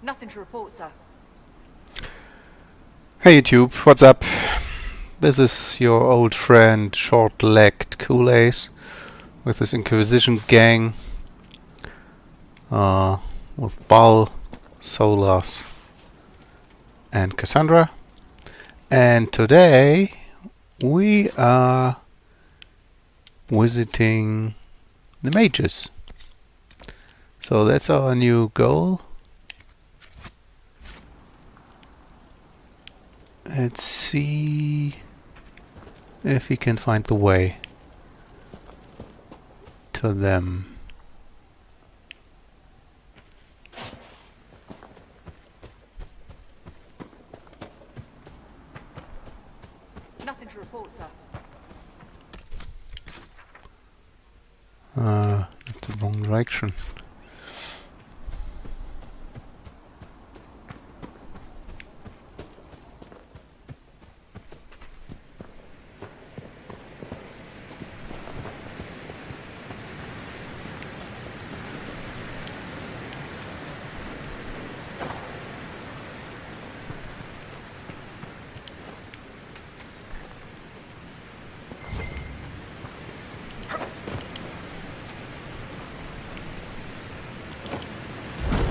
Nothing to report, sir. Hey YouTube, what's up? This is your old friend short-legged Kool-Ace with his Inquisition gang with Bal, Solas and Cassandra, and today we are visiting the mages. So that's our new goal. Let's see if we can find the way to them. Nothing to report, sir. That's the wrong direction.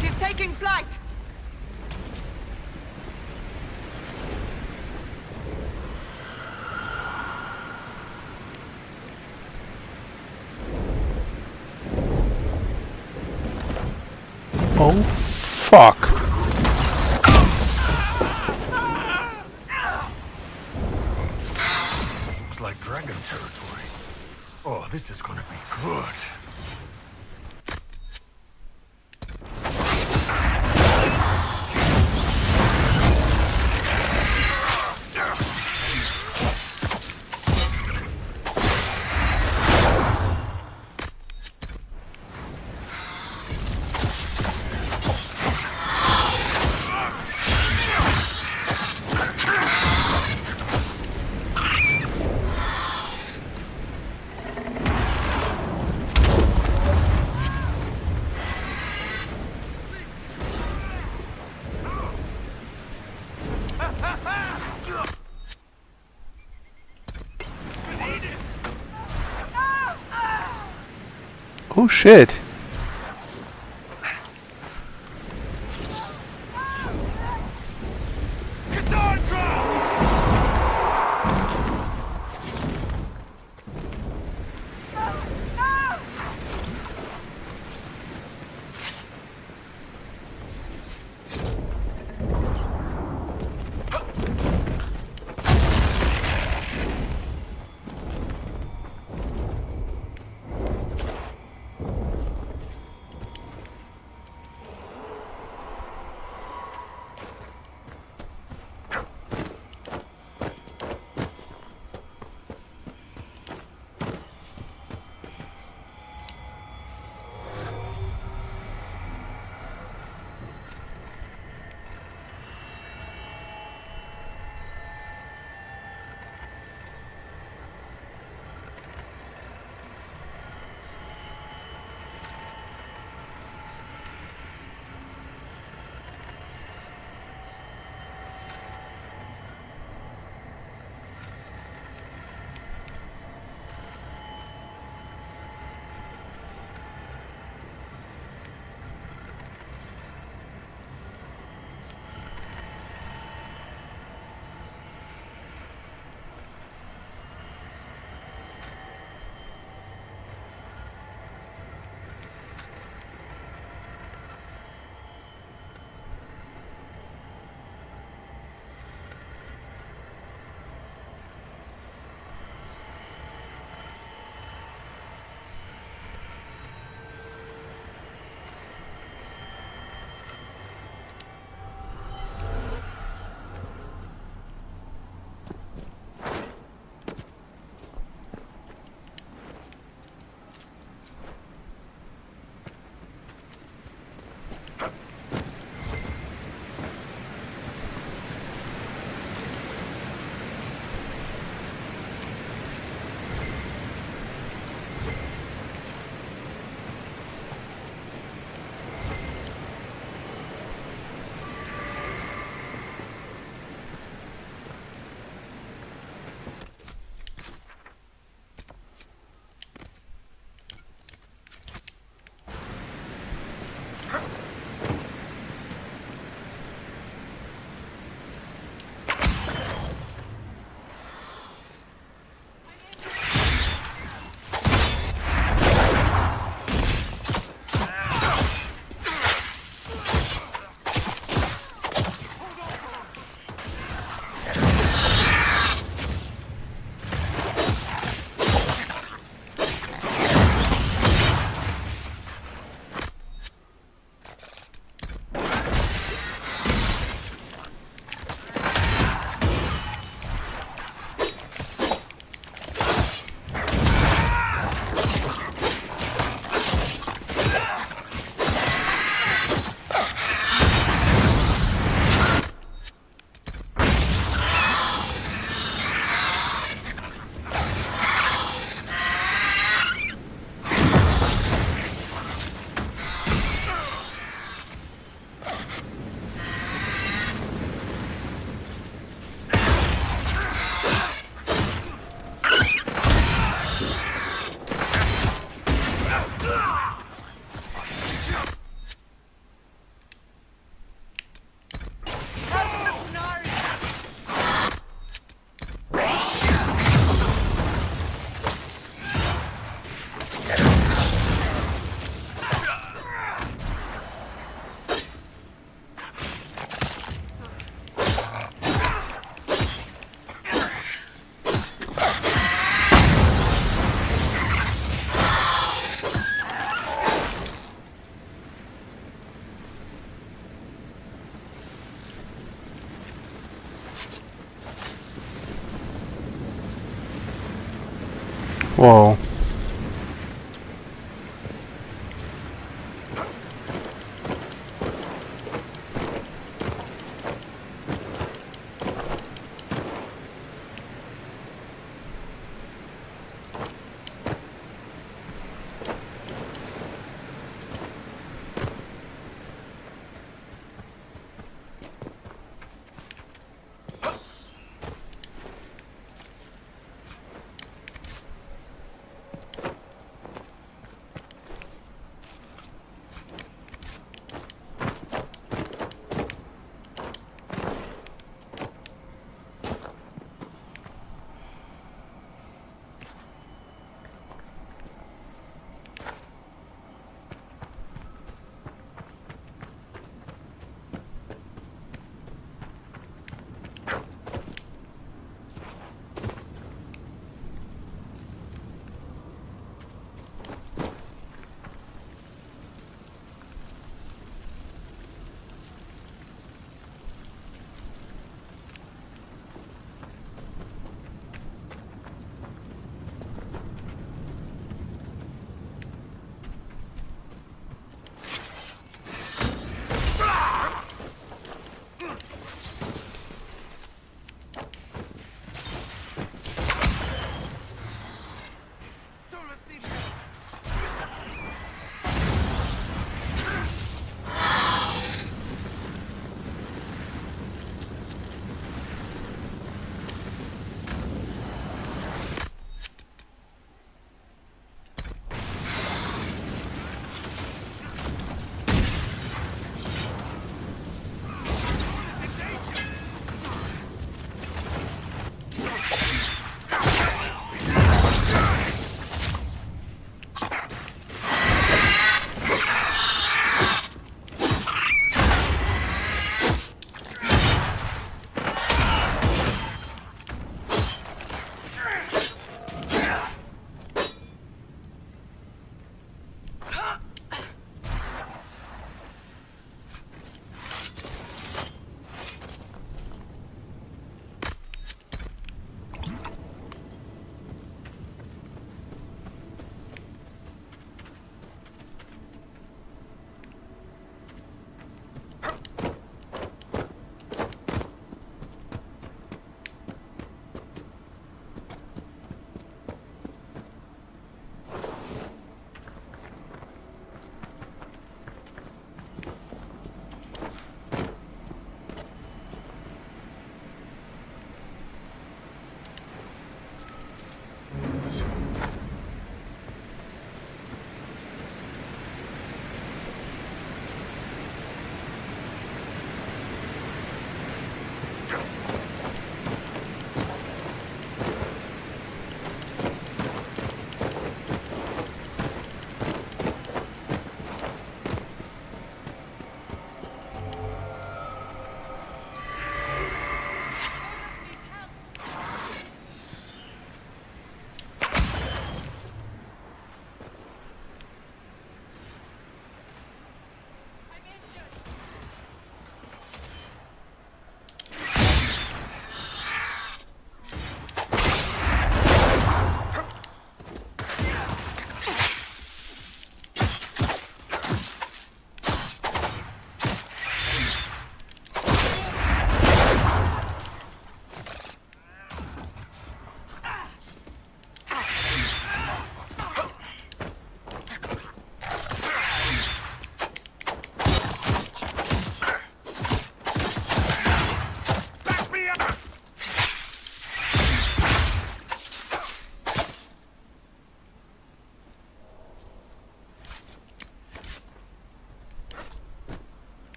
She's taking flight! Oh, fuck. Looks like dragon territory. Oh, this is gonna be good. Oh shit. Whoa.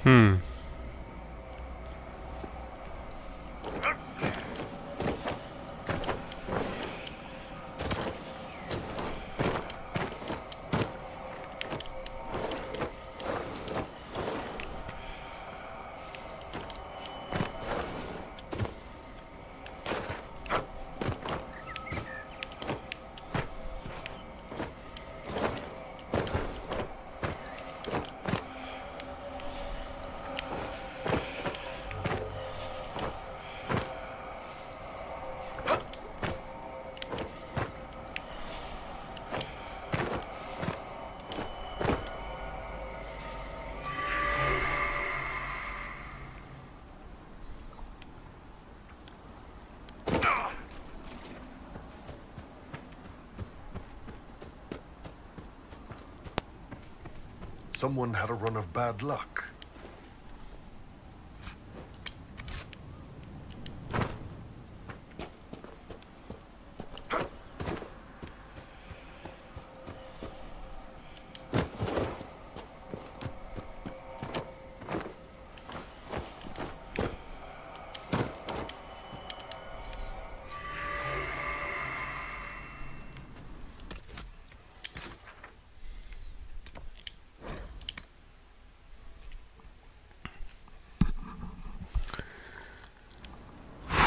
Hmm. Someone had a run of bad luck.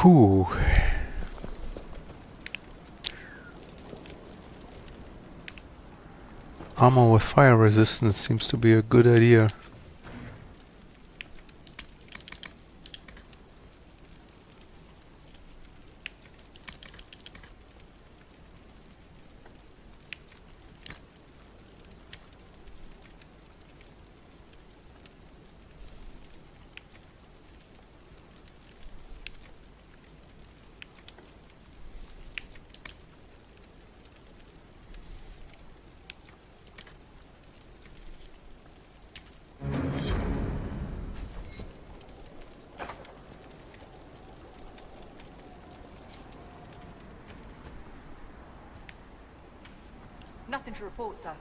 Whew. Armor with fire resistance seems to be a good idea. Nothing to report, sir.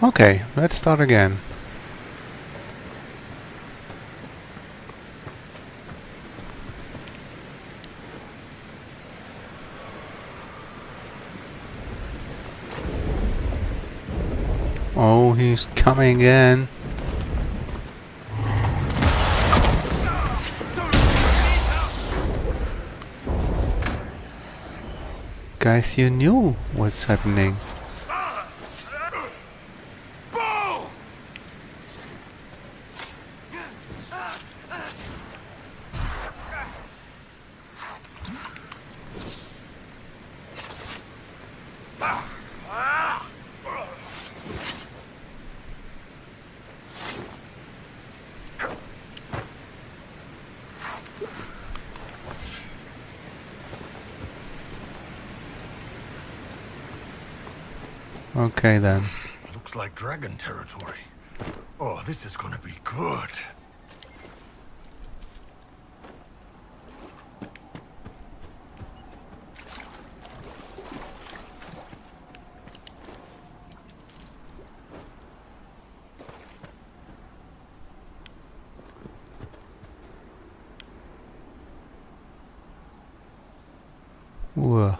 Okay, let's start again. Oh, he's coming in. Guys, you knew what's happening. Okay then. Looks like dragon territory. Oh, this is gonna be good. Whoa.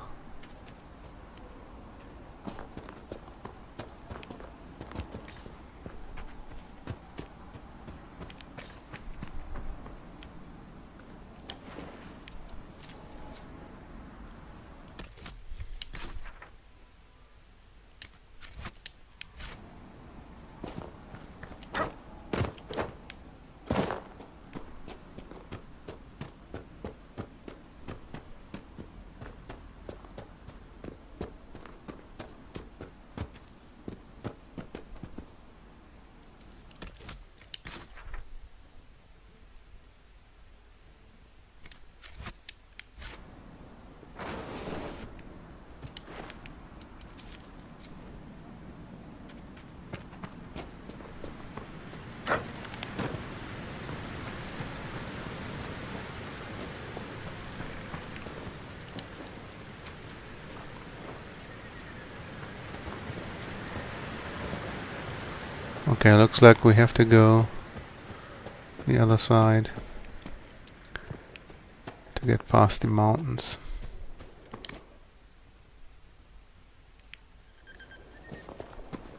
Okay, looks like we have to go the other side to get past the mountains.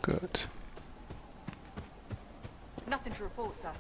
Good. Nothing to report, sir.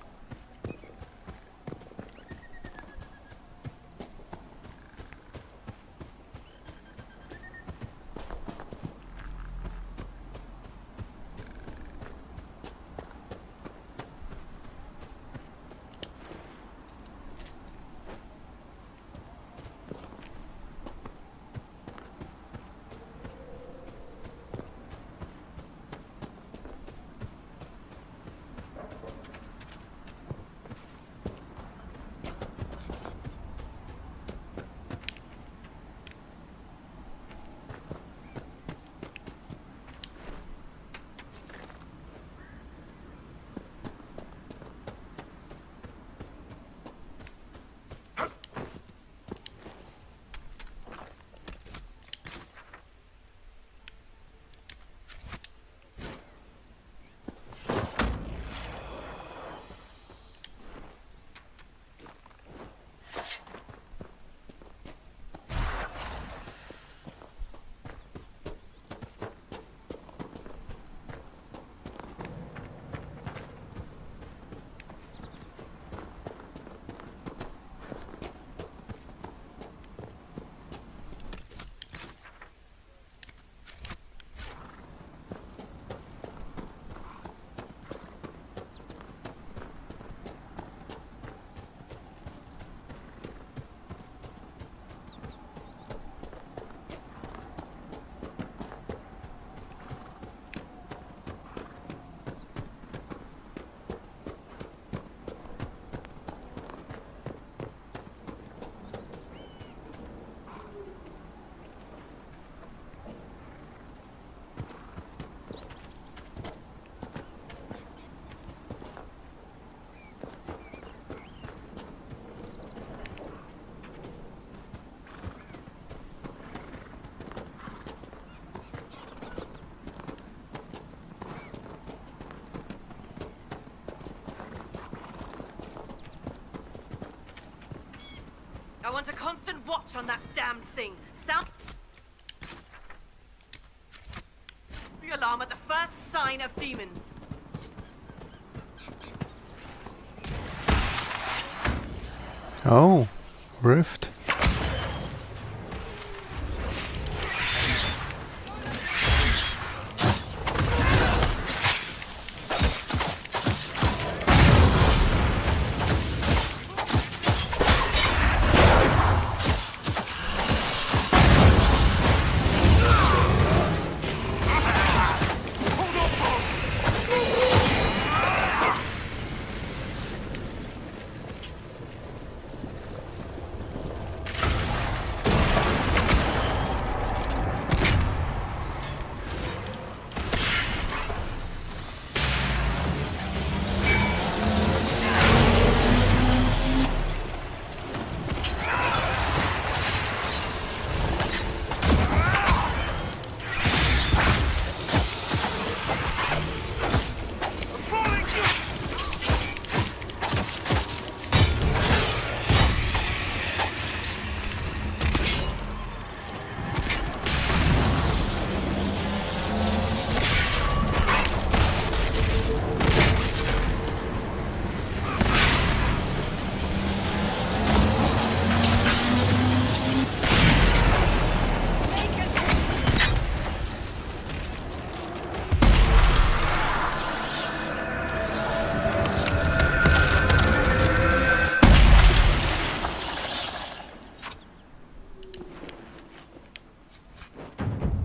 I want a constant watch on that damn thing. Sound the alarm at the first sign of demons. Oh, rift.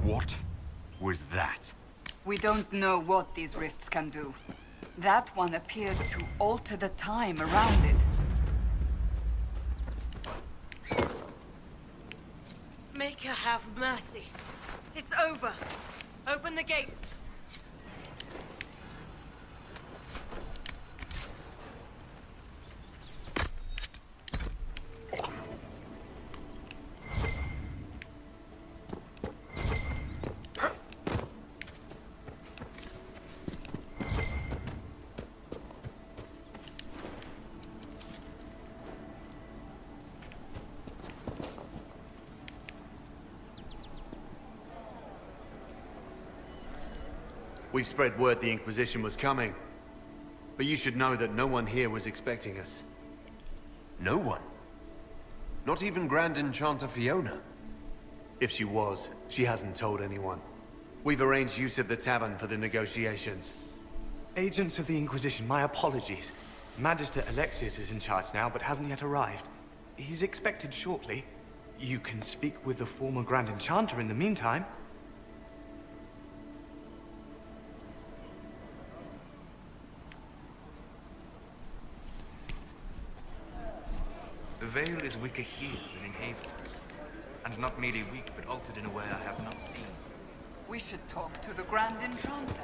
What was that? We don't know what these rifts can do. That one appeared to alter the time around it. Make her have mercy. It's over. Open the gates. We've spread word the Inquisition was coming. But you should know that no one here was expecting us. No one? Not even Grand Enchanter Fiona? If she was, she hasn't told anyone. We've arranged use of the tavern for the negotiations. Agents of the Inquisition, my apologies. Magister Alexius is in charge now, but hasn't yet arrived. He's expected shortly. You can speak with the former Grand Enchanter in the meantime. The veil is weaker here than in Haven. And not merely weak, but altered in a way I have not seen. We should talk to the Grand Enchanter.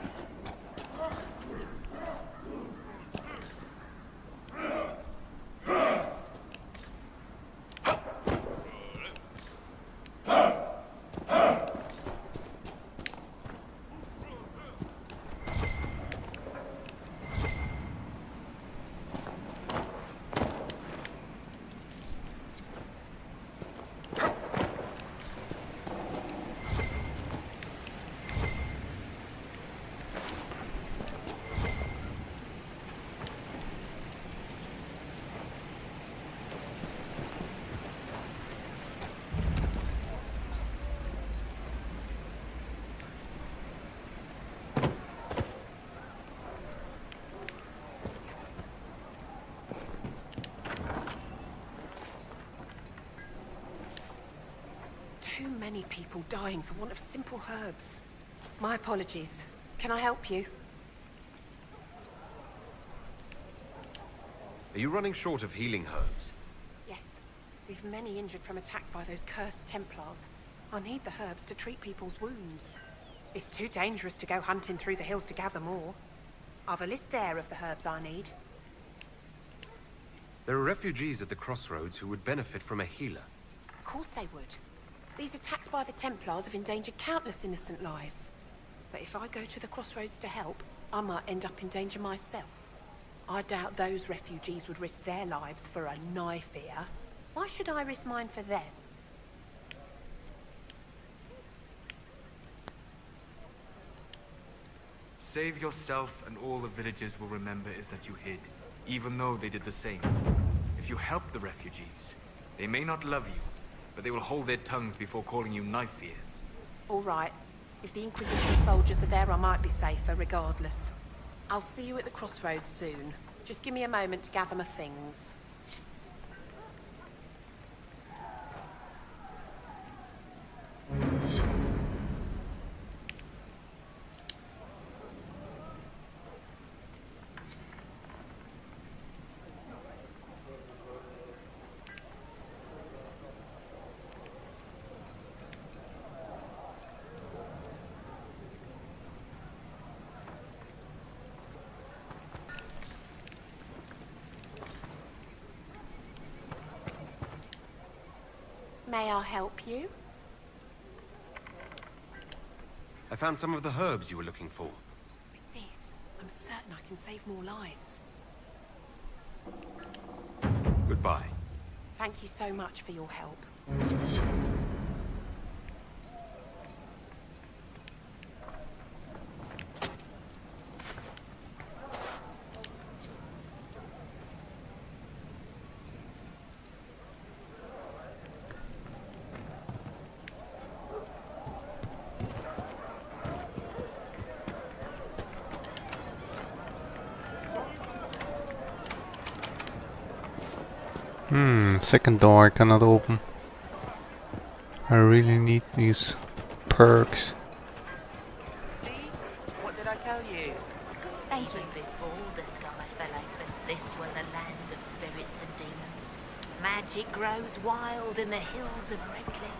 Too many people dying for want of simple herbs. My apologies. Can I help you? Are you running short of healing herbs? Yes. We've many injured from attacks by those cursed templars. I need the herbs to treat people's wounds. It's too dangerous to go hunting through the hills to gather more. I've a list there of the herbs I need. There are refugees at the crossroads who would benefit from a healer. Of course they would. These attacks by the Templars have endangered countless innocent lives. But if I go to the crossroads to help, I might end up in danger myself. I doubt those refugees would risk their lives for a knife here. Why should I risk mine for them? Save yourself, and all the villagers will remember is that you hid, even though they did the same. If you help the refugees, they may not love you, but they will hold their tongues before calling you knife here. All right. If the Inquisition soldiers are there, I might be safer regardless. I'll see you at the crossroads soon. Just give me a moment to gather my things. May I help you? I found some of the herbs you were looking for. With this, I'm certain I can save more lives. Goodbye. Thank you so much for your help. Second door I cannot open. I really need these perks. See? What did I tell you? Even before the sky fell open, this was a land of spirits and demons. Magic grows wild in the hills of Redcliffe.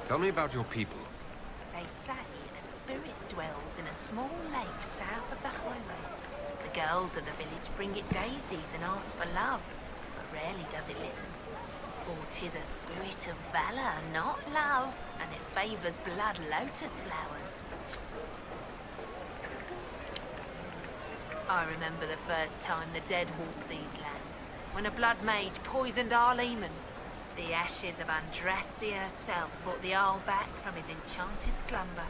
Tell me about your people. They say a spirit dwells in a small lake south of the highway. The girls of the village bring it daisies and ask for love, but rarely does it listen. For 'tis a spirit of valor, not love, and it favors blood lotus flowers. I remember the first time the dead walked these lands, when a blood mage poisoned our leman. The ashes of Andraste herself brought the Arl back from his enchanted slumber.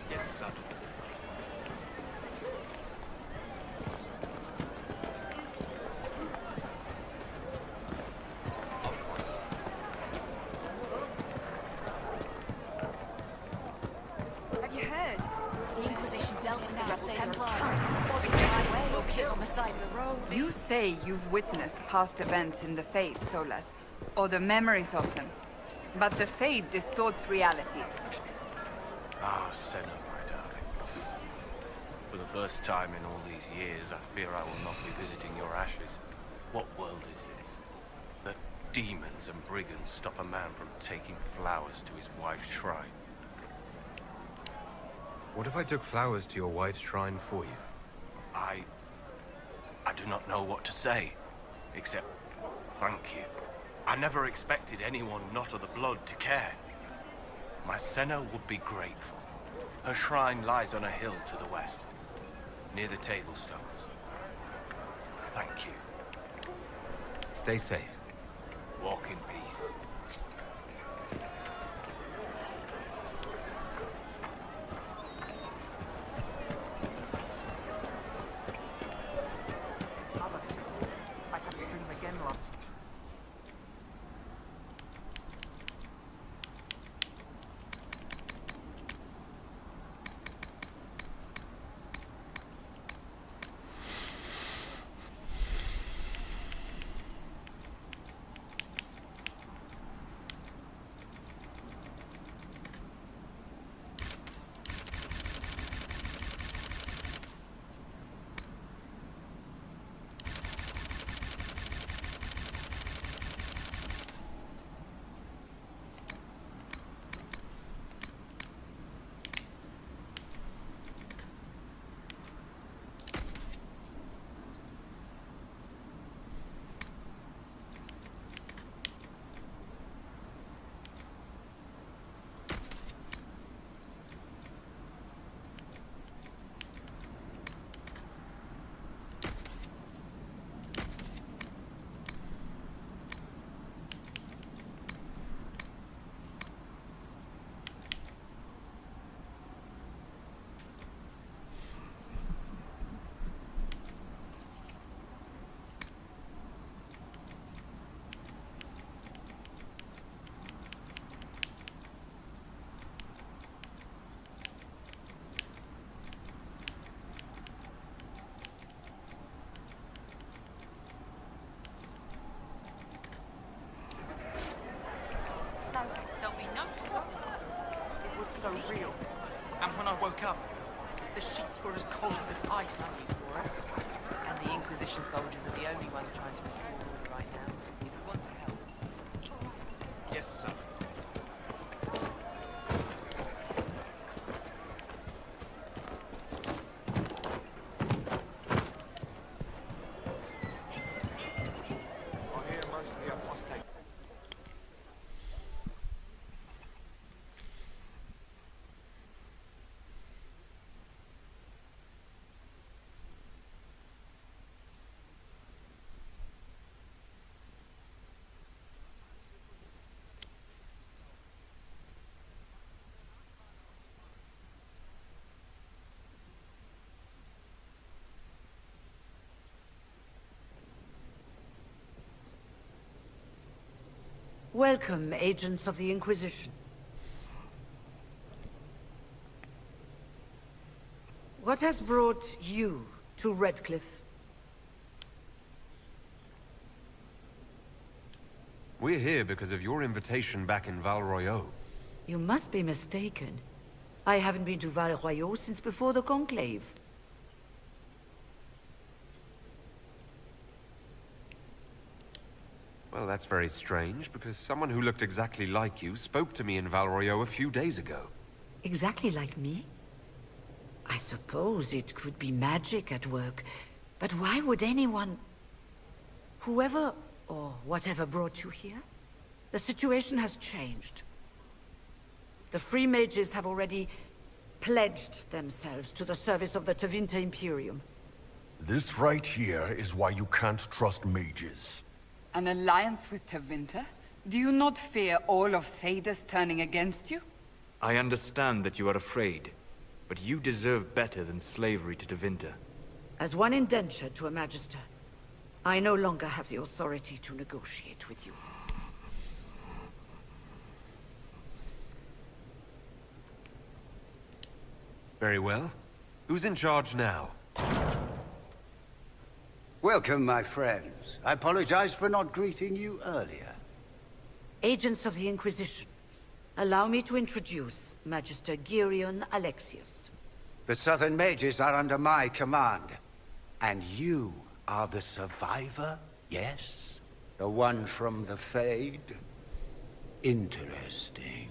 Yes, son. Have you heard? The Inquisition dealt with the rebel templars. Or killed on the side of the road. You say you've witnessed past events in the Fade, Solas, or the memories of them. But the Fade distorts reality. Ah, Senna, my darling. For the first time in all these years, I fear I will not be visiting your ashes. What world is this? That demons and brigands stop a man from taking flowers to his wife's shrine. What if I took flowers to your wife's shrine for you? I do not know what to say, except thank you. I never expected anyone not of the blood to care. My Senna would be grateful. Her shrine lies on a hill to the west, near the tablstones. Thank you. Stay safe. Walk in peace. So real. And when I woke up, the sheets were as cold as ice. And the Inquisition soldiers are the only ones trying to restore order right now. If you want to help. Yes, sir. Welcome, agents of the Inquisition. What has brought you to Redcliffe? We're here because of your invitation back in Val Royeaux. You must be mistaken. I haven't been to Val Royeaux since before the Conclave. Well, that's very strange, because someone who looked exactly like you spoke to me in Val Royeaux a few days ago. Exactly like me? I suppose it could be magic at work, but why would anyone... Whoever or whatever brought you here? The situation has changed. The free mages have already pledged themselves to the service of the Tevinter Imperium. This right here is why you can't trust mages. An alliance with Tevinter? Do you not fear all of Thedas turning against you? I understand that you are afraid, but you deserve better than slavery to Tevinter. As one indentured to a Magister, I no longer have the authority to negotiate with you. Very well. Who's in charge now? Welcome, my friends. I apologize for not greeting you earlier. Agents of the Inquisition, allow me to introduce Magister Girion Alexius. The Southern Mages are under my command. And you are the survivor, yes? The one from the Fade? Interesting.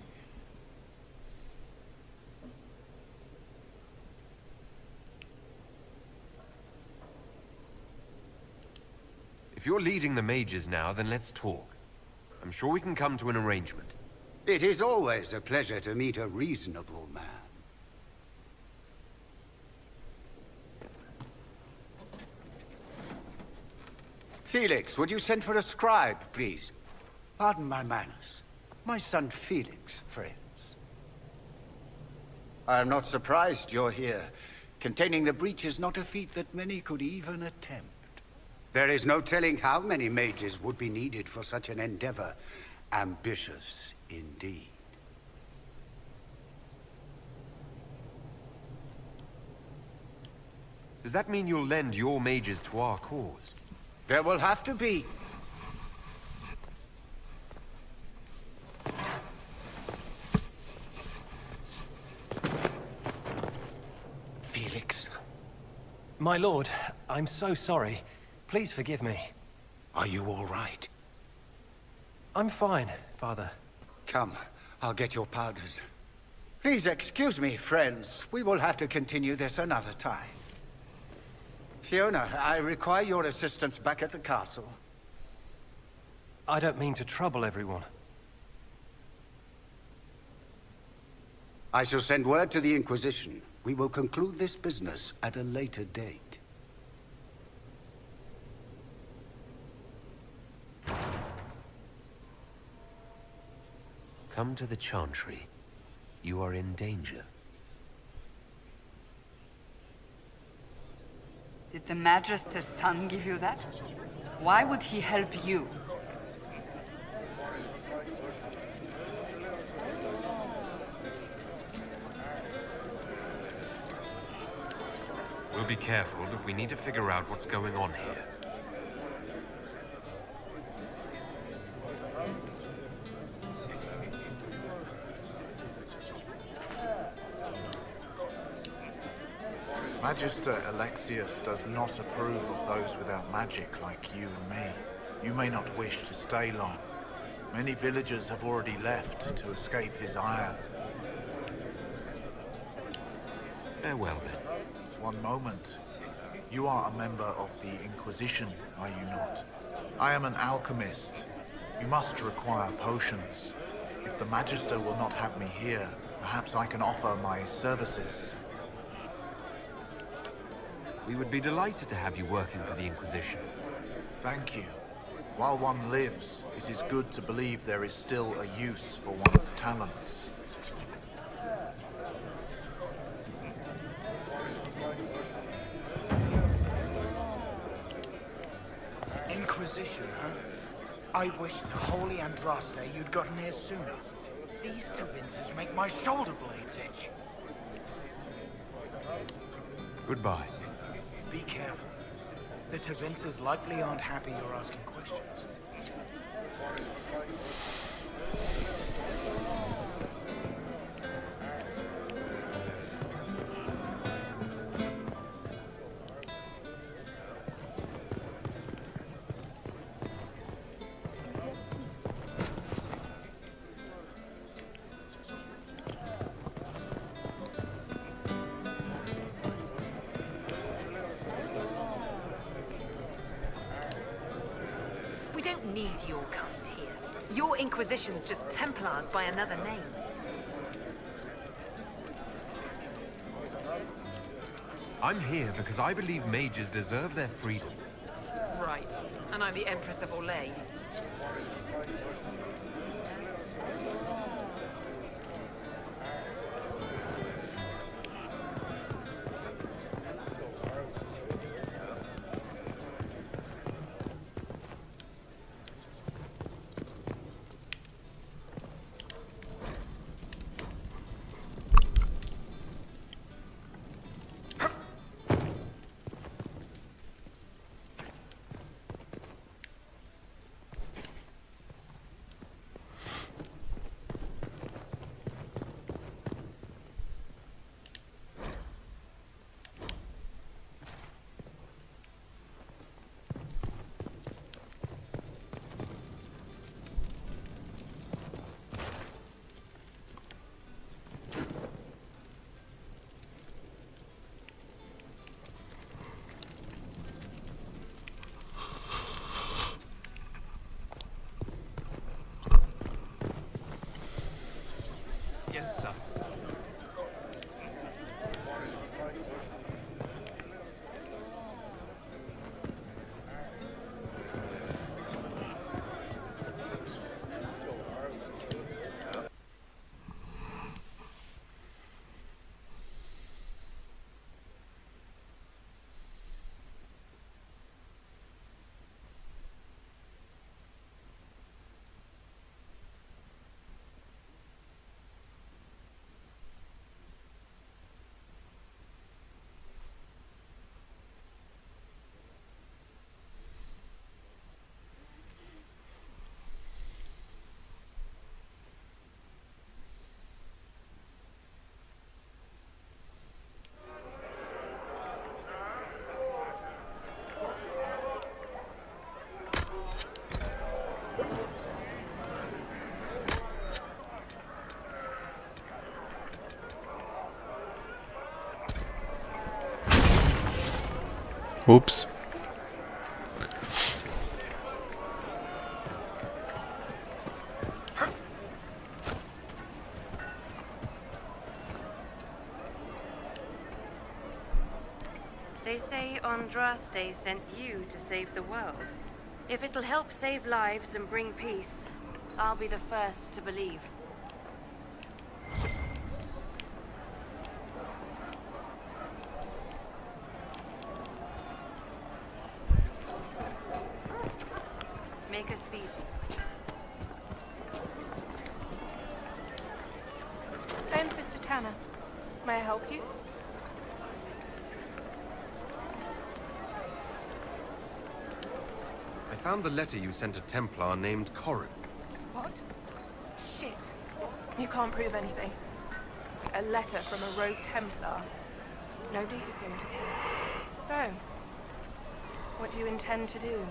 If you're leading the mages now, then let's talk. I'm sure we can come to an arrangement. It is always a pleasure to meet a reasonable man. Felix, would you send for a scribe, please? Pardon my manners. My son Felix, friends. I am not surprised you're here. Containing the breach is not a feat that many could even attempt. There is no telling how many mages would be needed for such an endeavor. Ambitious, indeed. Does that mean you'll lend your mages to our cause? There will have to be. Felix. My lord, I'm so sorry. Please forgive me. Are you all right? I'm fine, Father. Come, I'll get your powders. Please excuse me, friends. We will have to continue this another time. Fiona, I require your assistance back at the castle. I don't mean to trouble everyone. I shall send word to the Inquisition. We will conclude this business at a later date. Come to the Chantry. You are in danger. Did the Magister's son give you that? Why would he help you? We'll be careful, but we need to figure out what's going on here. Magister Alexius does not approve of those without magic like you and me. You may not wish to stay long. Many villagers have already left to escape his ire. Farewell, then. One moment. You are a member of the Inquisition, are you not? I am an alchemist. You must require potions. If the Magister will not have me here, perhaps I can offer my services. We would be delighted to have you working for the Inquisition. Thank you. While one lives, it is good to believe there is still a use for one's talents. Inquisition, huh? I wish to Holy Andraste you'd gotten here sooner. These Tevinters make my shoulder blades itch. Goodbye. Be careful. The Tevinters likely aren't happy you're asking questions. We don't need your kind here. Your Inquisition's just Templars by another name. I'm here because I believe mages deserve their freedom. Right. And I'm the Empress of Orlais. Yes, sir. Oops. They say Andraste sent you to save the world. If it'll help save lives and bring peace, I'll be the first to believe. Make a speech. I'm Sister Tanner. May I help you? I found the letter you sent a Templar named Corin. What? Shit. You can't prove anything. A letter from a rogue Templar. Nobody is going to care. So, what do you intend to do?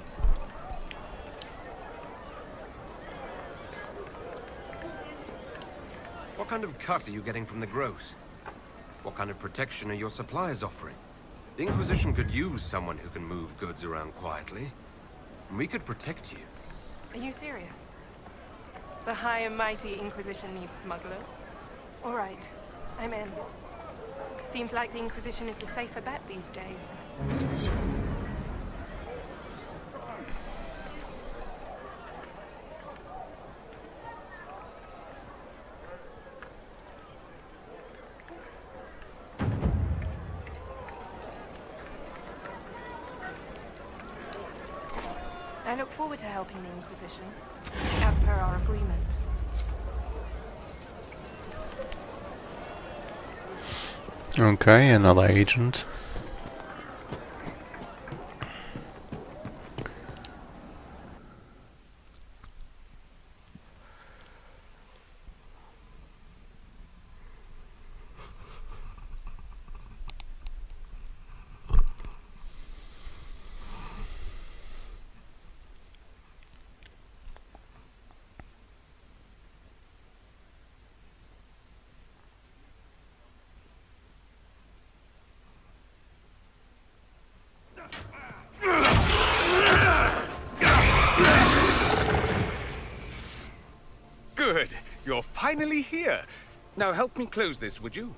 What kind of cut are you getting from the gross? What kind of protection are your suppliers offering? The Inquisition could use someone who can move goods around quietly. And we could protect you. Are you serious? The high and mighty Inquisition needs smugglers? All right, I'm in. Seems like the Inquisition is the safer bet these days. I look forward to helping the Inquisition, as per our agreement. Okay, another agent. You're finally here. Now help me close this, would you?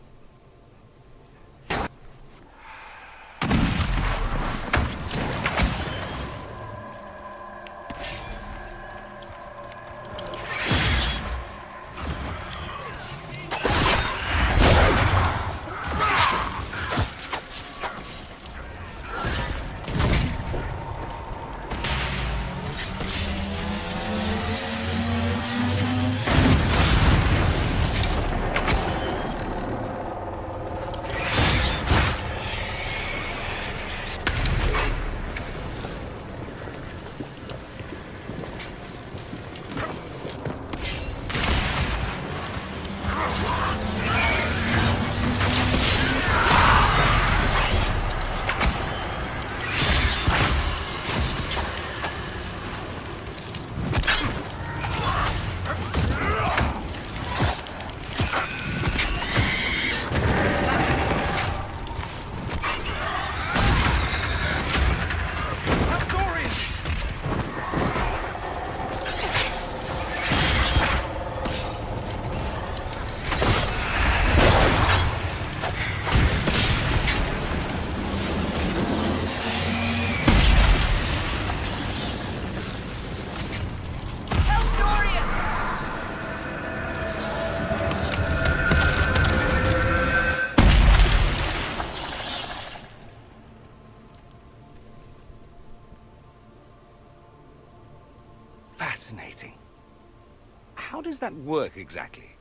Fascinating. How does that work exactly?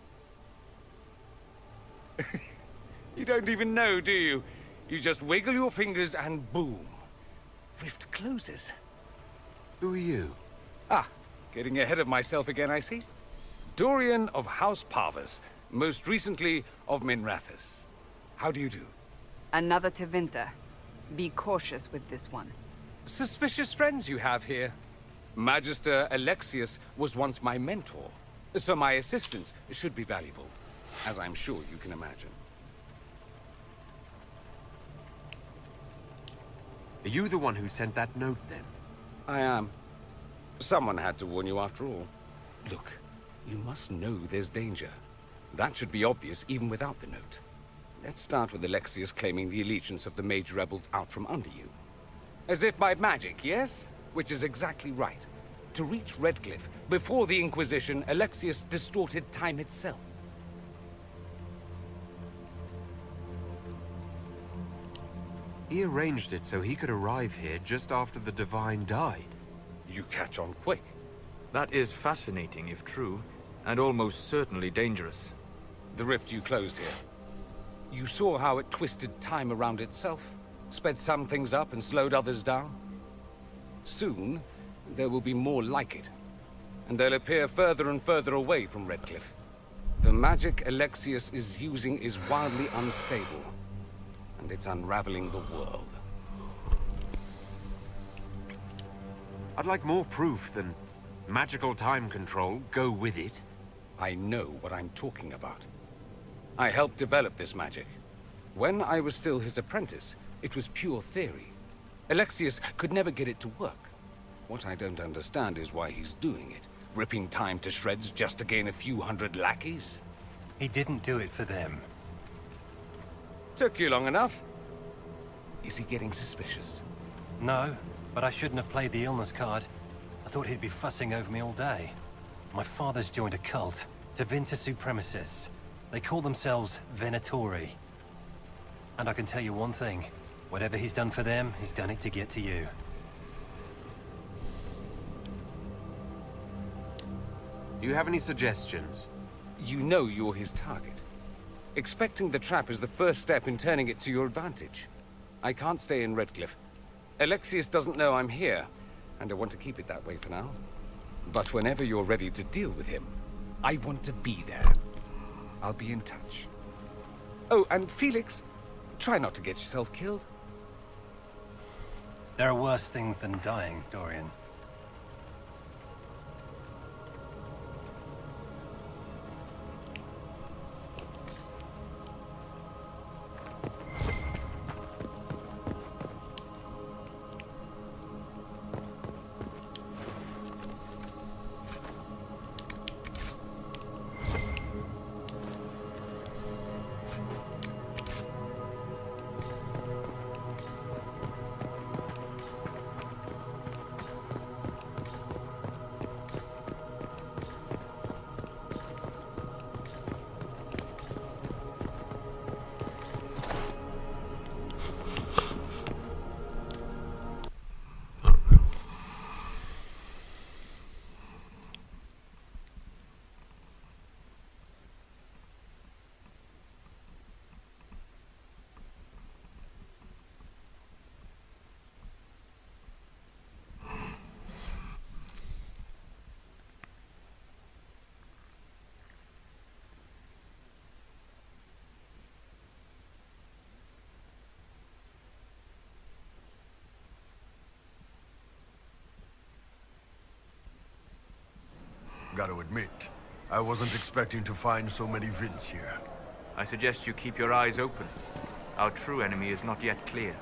You don't even know, do you? You just wiggle your fingers and boom. Rift closes. Who are you? Ah, getting ahead of myself again, I see. Dorian of House Parvus, most recently of Minrathous. How do you do? Another Tevinter. Be cautious with this one. Suspicious friends you have here. Magister Alexius was once my mentor, so my assistance should be valuable, as I'm sure you can imagine. Are you the one who sent that note, then? I am. Someone had to warn you after all. Look, you must know there's danger. That should be obvious even without the note. Let's start with Alexius claiming the allegiance of the mage rebels out from under you. As if by magic, yes? Which is exactly right. To reach Redcliffe, before the Inquisition, Alexius distorted time itself. He arranged it so he could arrive here just after the Divine died. You catch on quick. That is fascinating, if true, and almost certainly dangerous. The rift you closed here. You saw how it twisted time around itself, sped some things up and slowed others down. Soon, there will be more like it, and they'll appear further and further away from Redcliffe. The magic Alexius is using is wildly unstable, and it's unraveling the world. I'd like more proof than magical time control. Go with it. I know what I'm talking about. I helped develop this magic. When I was still his apprentice, it was pure theory. Alexius could never get it to work. What I don't understand is why he's doing it. Ripping time to shreds just to gain a few hundred lackeys? He didn't do it for them. Took you long enough. Is he getting suspicious? No, but I shouldn't have played the illness card. I thought he'd be fussing over me all day. My father's joined a cult, Tevinter Supremacists. They call themselves Venatori. And I can tell you one thing. Whatever he's done for them, he's done it to get to you. Do you have any suggestions? You know you're his target. Expecting the trap is the first step in turning it to your advantage. I can't stay in Redcliffe. Alexius doesn't know I'm here, and I want to keep it that way for now. But whenever you're ready to deal with him, I want to be there. I'll be in touch. Oh, and Felix, try not to get yourself killed. There are worse things than dying, Dorian. gotta admit, I wasn't expecting to find so many Vints here. I suggest you keep your eyes open. Our true enemy is not yet clear.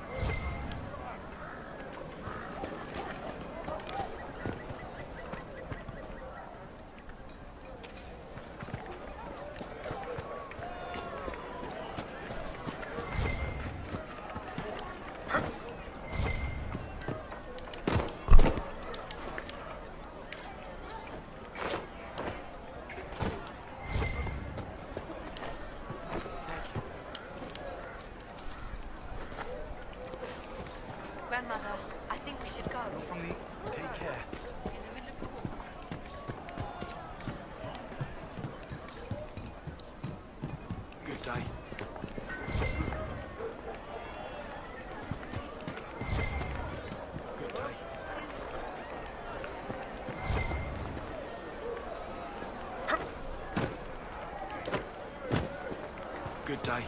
Grandmother, I think we should go. From the... Take care. Good day. Good day. Good day.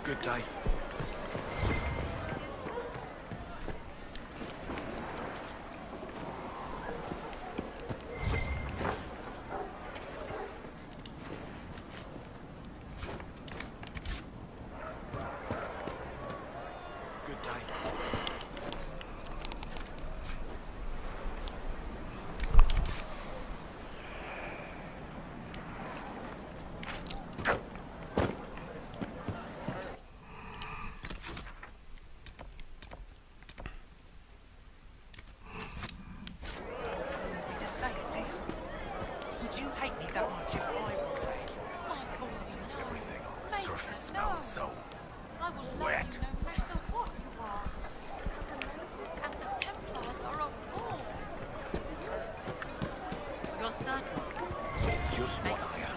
Good day. Good day. Just say it, dear. Would you hate me that much if I were dead? My boy, no. Everything on the Mate, surface no. smells so I will love wet. you no matter what you are. And the Templars are a war. You're certain? It's just what I am.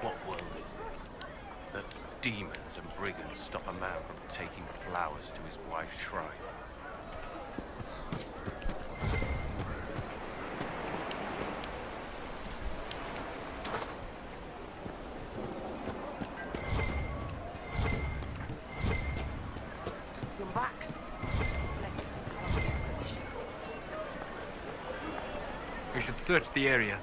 What world is this? That demons and brigands stop a man from taking flowers to his wife's shrine. You're back. We should search the area.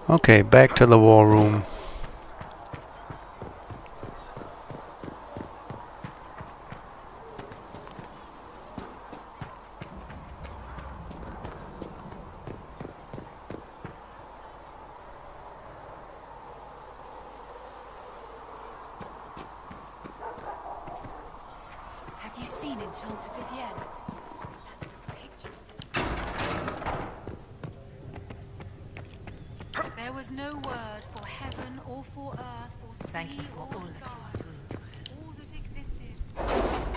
Okay, back to the war room. Have you seen Enchanter Vivienne? There was no word for heaven or for earth or sea. Thank you for all that you are doing to help. All that existed.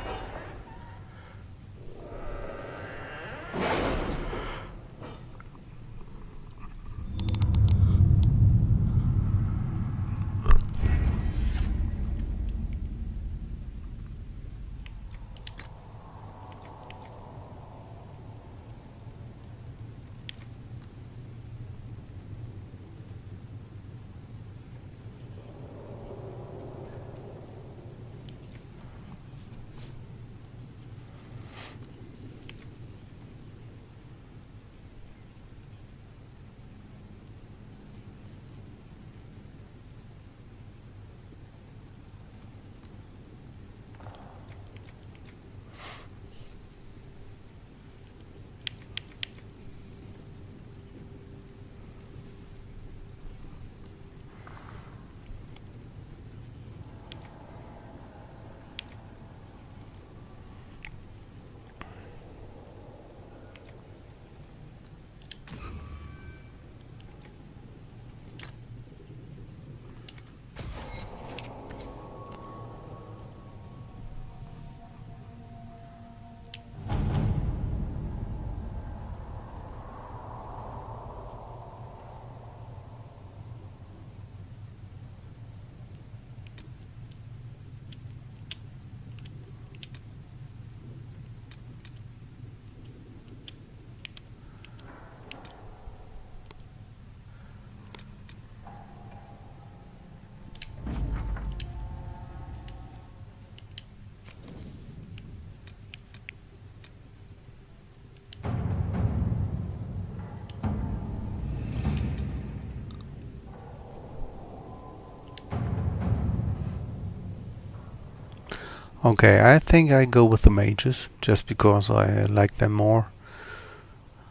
Okay, I think I go with the mages, just because I like them more.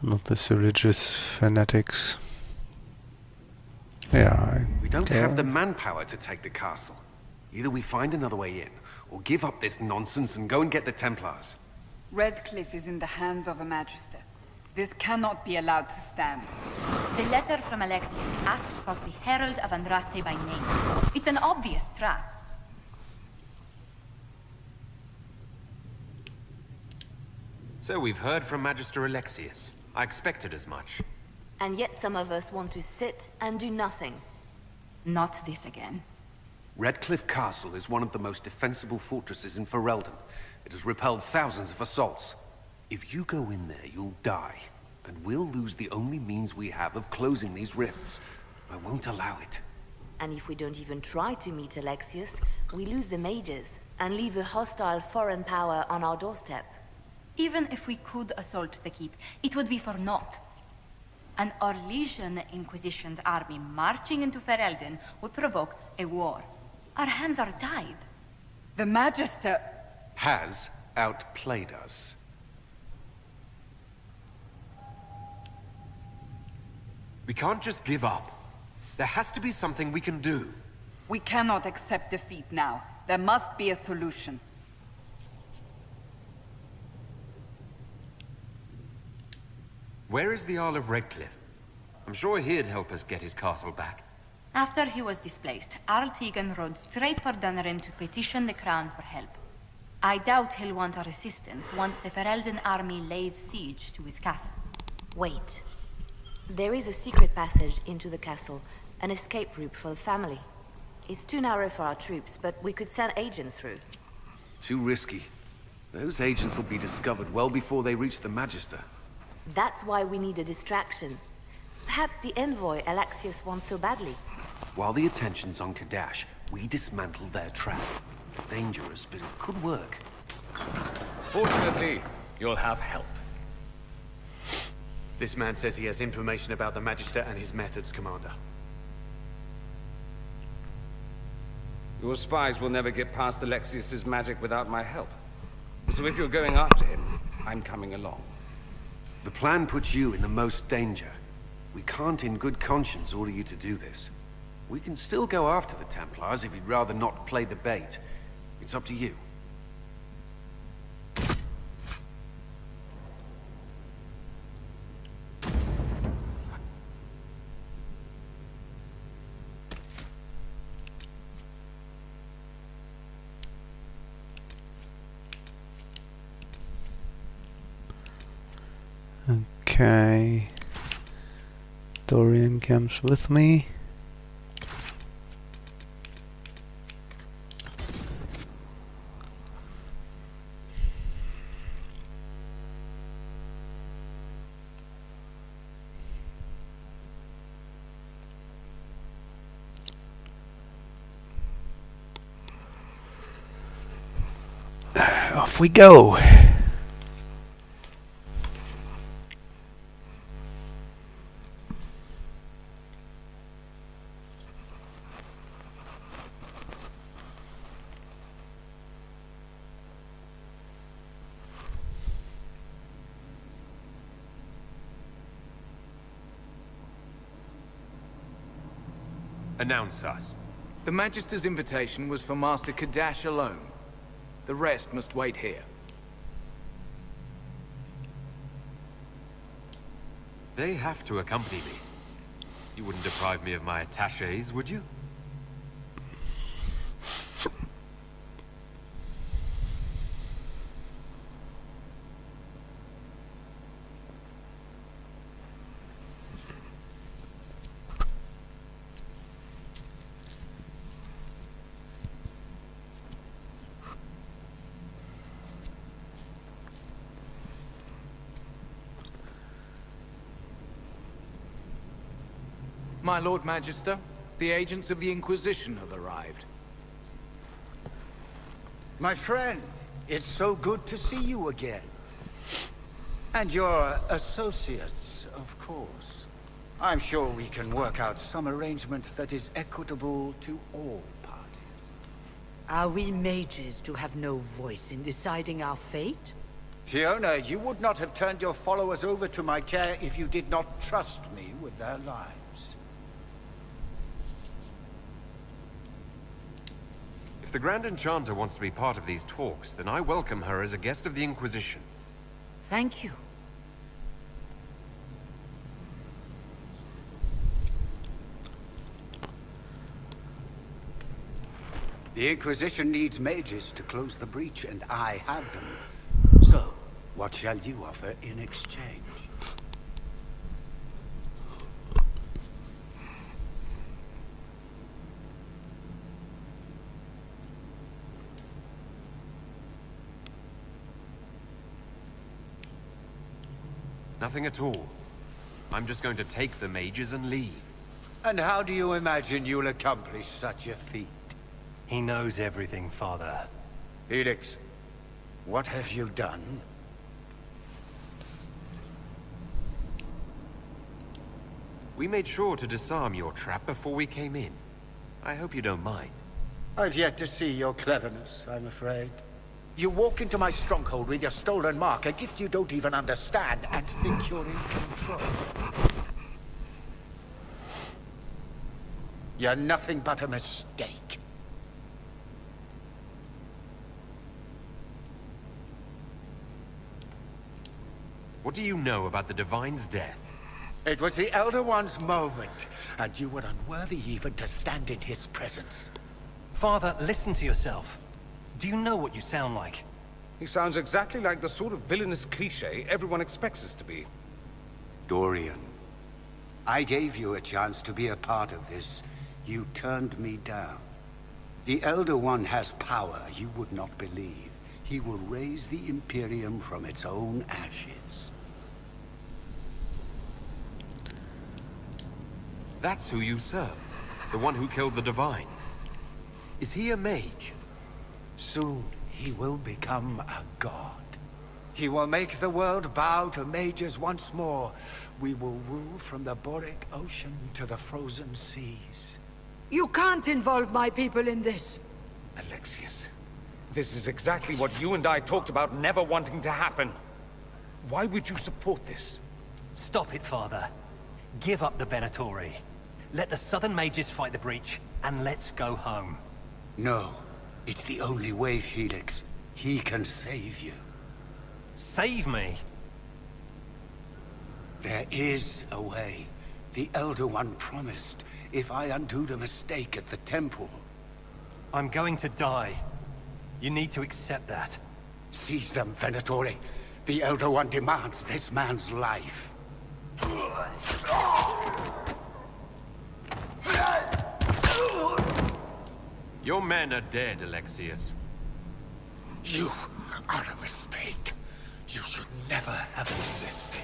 Not this religious fanatics. Yeah, We don't have the manpower to take the castle. Either we find another way in, or give up this nonsense and go and get the Templars. Redcliffe is in the hands of a Magister. This cannot be allowed to stand. The letter from Alexius asked for the Herald of Andraste by name. It's an obvious trap. So we've heard from Magister Alexius. I expected as much. And yet some of us want to sit and do nothing. Not this again. Redcliffe Castle is one of the most defensible fortresses in Ferelden. It has repelled thousands of assaults. If you go in there, you'll die. And we'll lose the only means we have of closing these rifts. I won't allow it. And if we don't even try to meet Alexius, we lose the mages and leave a hostile foreign power on our doorstep. Even if we could assault the keep, it would be for naught. An Orlesian Inquisition's army marching into Ferelden would provoke a war. Our hands are tied. The Magister has outplayed us. We can't just give up. There has to be something we can do. We cannot accept defeat now. There must be a solution. Where is the Earl of Redcliffe? I'm sure he'd help us get his castle back. After he was displaced, Arl Tegan rode straight for Dunnerim to petition the Crown for help. I doubt he'll want our assistance once the Ferelden army lays siege to his castle. Wait. There is a secret passage into the castle, an escape route for the family. It's too narrow for our troops, but we could send agents through. Too risky. Those agents will be discovered well before they reach the Magister. That's why we need a distraction. Perhaps the envoy Alexius wants so badly. While the attention's on Kadash, we dismantle their trap. Dangerous, but it could work. Fortunately, you'll have help. This man says he has information about the Magister and his methods, Commander. Your spies will never get past Alexius's magic without my help. So if you're going after him, I'm coming along. The plan puts you in the most danger. We can't in good conscience order you to do this. We can still go after the Templars if you'd rather not play the bait. It's up to you. Okay. Dorian comes with me. Off we go. Announce us. The Magister's invitation was for Master Kadash alone. The rest must wait here. They have to accompany me. You wouldn't deprive me of my attachés, would you? My Lord Magister, the agents of the Inquisition have arrived. My friend, it's so good to see you again. And your associates, of course. I'm sure we can work out some arrangement that is equitable to all parties. Are we mages to have no voice in deciding our fate? Fiona, you would not have turned your followers over to my care if you did not trust me with their lives. If the Grand Enchanter wants to be part of these talks, then I welcome her as a guest of the Inquisition. Thank you. The Inquisition needs mages to close the breach, and I have them. So, what shall you offer in exchange? Nothing at all. I'm just going to take the mages and leave. And how do you imagine you'll accomplish such a feat? He knows everything, Father. Felix, what have you done? We made sure to disarm your trap before we came in. I hope you don't mind. I've yet to see your cleverness, I'm afraid. You walk into my stronghold with your stolen mark, a gift you don't even understand, and think you're in control. You're nothing but a mistake. What do you know about the Divine's death? It was the Elder One's moment, and you were unworthy even to stand in his presence. Father, listen to yourself. Do you know what you sound like? He sounds exactly like the sort of villainous cliché everyone expects us to be. Dorian, I gave you a chance to be a part of this. You turned me down. The Elder One has power you would not believe. He will raise the Imperium from its own ashes. That's who you serve. The one who killed the Divine. Is he a mage? Soon, he will become a god. He will make the world bow to mages once more. We will rule from the Boric Ocean to the frozen seas. You can't involve my people in this. Alexius, this is exactly what you and I talked about never wanting to happen. Why would you support this? Stop it, Father. Give up the Venatori. Let the Southern Mages fight the breach, and let's go home. No. It's the only way, Felix. He can save you. Save me? There is a way. The Elder One promised, if I undo the mistake at the temple. I'm going to die. You need to accept that. Seize them, Venatori. The Elder One demands this man's life. Your men are dead, Alexius. You are a mistake. You should never have existed.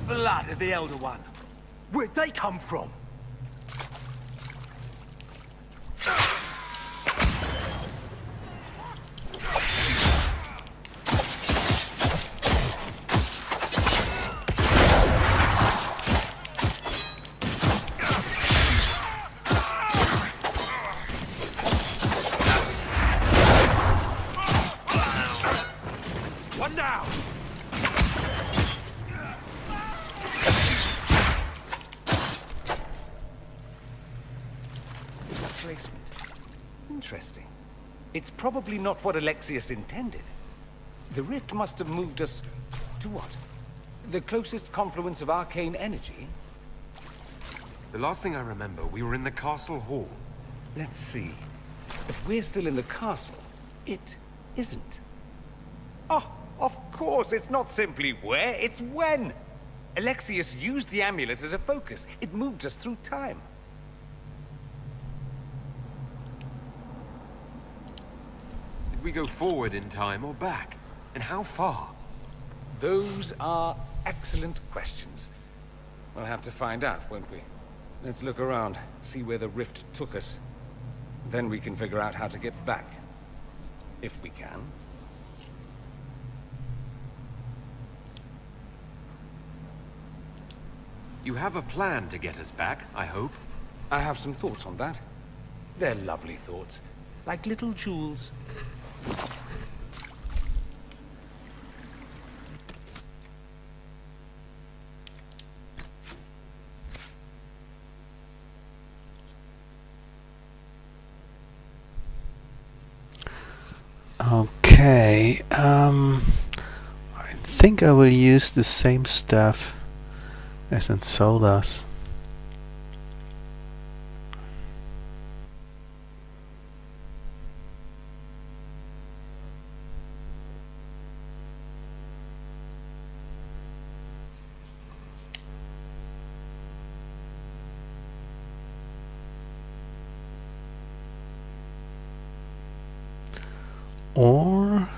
Blood of the Elder One. Where'd they come from? One down! Interesting. It's probably not what Alexius intended. The rift must have moved us to what? The closest confluence of arcane energy? The last thing I remember, we were in the castle hall. Let's see. If we're still in the castle, it isn't. Oh, of course, it's not simply where, it's when! Alexius used the amulet as a focus. It moved us through time. Did we go forward in time or back? And how far? Those are excellent questions. We'll have to find out, won't we? Let's look around, see where the rift took us. Then we can figure out how to get back. If we can. You have a plan to get us back, I hope? I have some thoughts on that. They're lovely thoughts, like little jewels. Okay, I think I will use the same stuff as in Thedas. Or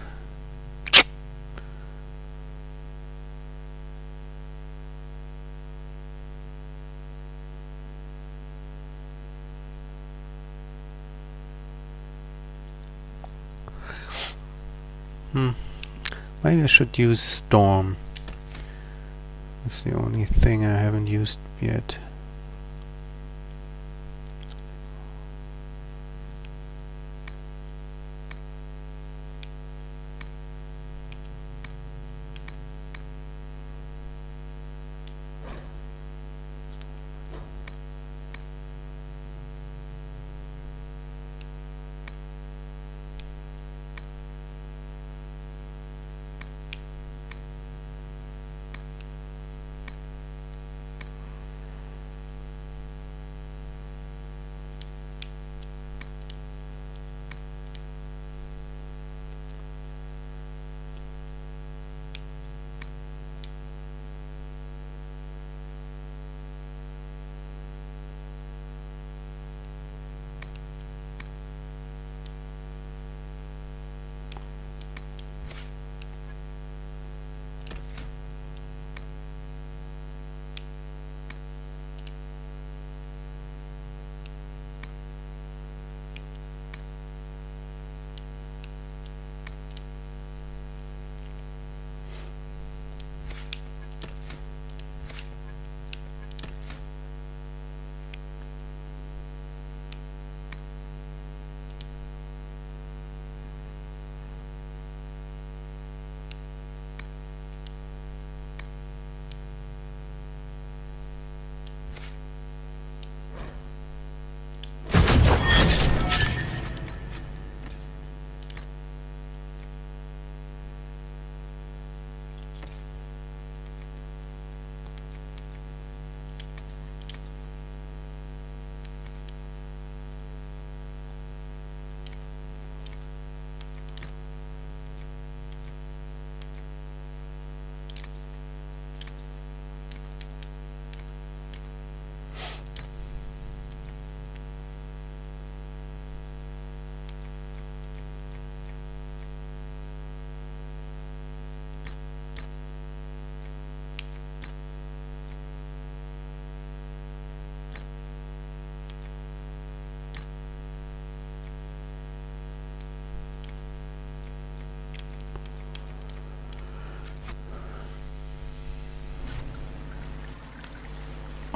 maybe I should use Storm. That's the only thing I haven't used yet.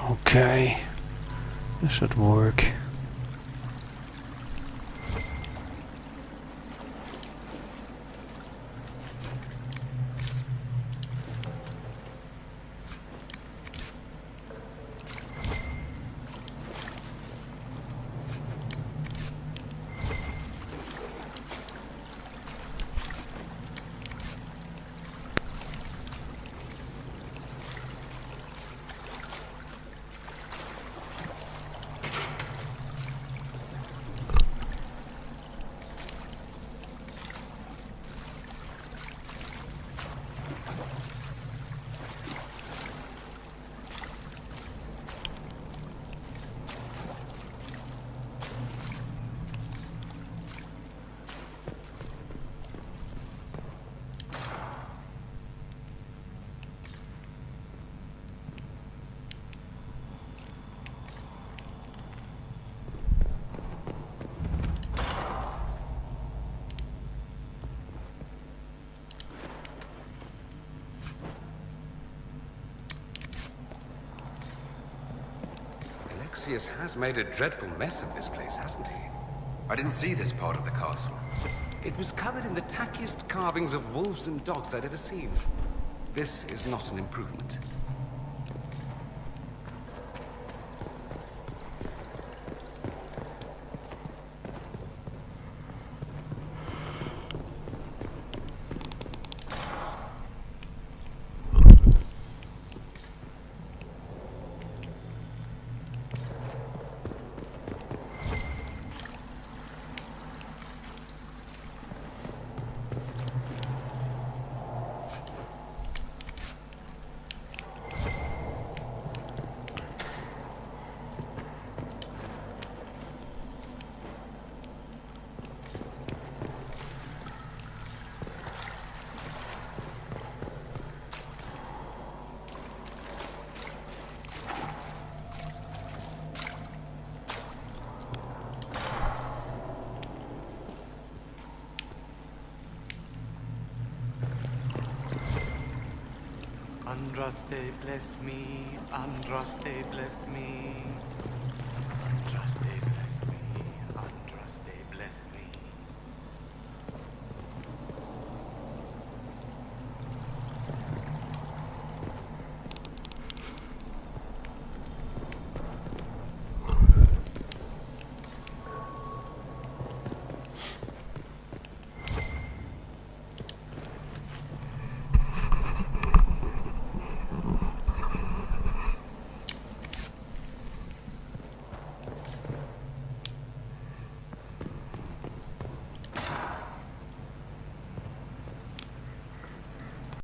Okay, this should work. Alexius has made a dreadful mess of this place, hasn't he? I didn't see this part of the castle. It was covered in the tackiest carvings of wolves and dogs I'd ever seen. This is not an improvement. Andraste blessed me, Andraste blessed me.